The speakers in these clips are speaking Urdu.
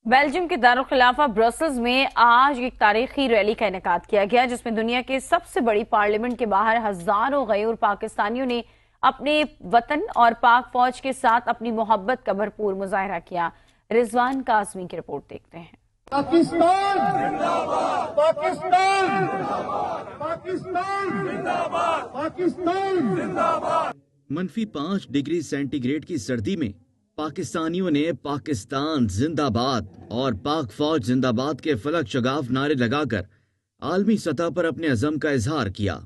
بیلجیم کے دارالخلافہ برسلز میں آج ایک تاریخی ریلی کا انعقاد کیا گیا جس میں دنیا کے سب سے بڑی پارلیمنٹ کے باہر ہزاروں غیور پاکستانیوں نے اپنے وطن اور پاک فوج کے ساتھ اپنی محبت کا بھرپور مظاہرہ کیا۔ رضوان کاظمی کی رپورٹ دیکھتے ہیں۔ پاکستان زندہ باد، پاکستان پاکستان زندہ باد، پاکستان زندہ باد۔ -5 ڈگری سینٹی گریڈ کی سردی میں پاکستانیوں نے پاکستان زندہ باد اور پاک فوج زندہ باد کے فلک شگاف نعرے لگا کر عالمی سطح پر اپنے عزم کا اظہار کیا۔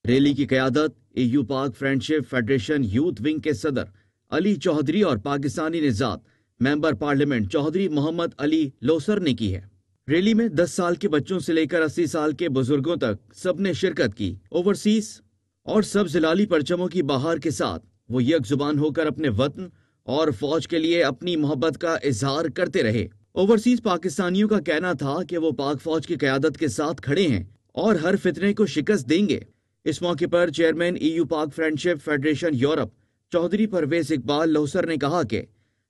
ریلی کی قیادت EU Pak friendship federation youth wing کے صدر علی چودھری اور پاکستانی نژاد ممبر پارلیمنٹ چودھری محمد علی لوثر نے کی ہے۔ ریلی میں 10 سال کے بچوں سے لے کر 80 سال کے بزرگوں تک سب نے شرکت کی۔ اوورسیز اور سبز لالی پرچموں کی بہار کے ساتھ وہ یک زبان ہو کر اپنے وطن اور فوج کے لیے اپنی محبت کا اظہار کرتے رہے۔ اوورسیز پاکستانیوں کا کہنا تھا کہ وہ پاک فوج کی قیادت کے ساتھ کھڑے ہیں اور ہر فتنے کو شکست دیں گے۔ اس موقع پر chairman EU Pak friendship federation Europe Chaudhry Pervez Iqbal Lothar نے کہا کہ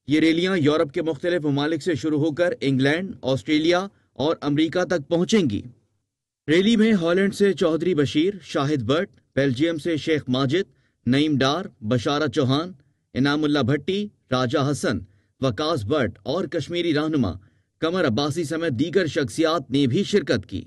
یہ ریلیاں یورپ کے مختلف ممالک سے شروع ہو کر انگلینڈ، آسٹریلیا اور امریکہ تک پہنچیں گی۔ ریلی میں ہالینڈ سے چودھری بشیر، شاہد بٹ، بیلجیم سے شیخ ماجد، نعیم ڈار، بشارہ چوہان، انعام اللہ بھٹی، راجہ حسن، وقاص بٹ اور کشمیری رہنما قمر عباسی سمیت دیگر شخصیات نے بھی شرکت کی۔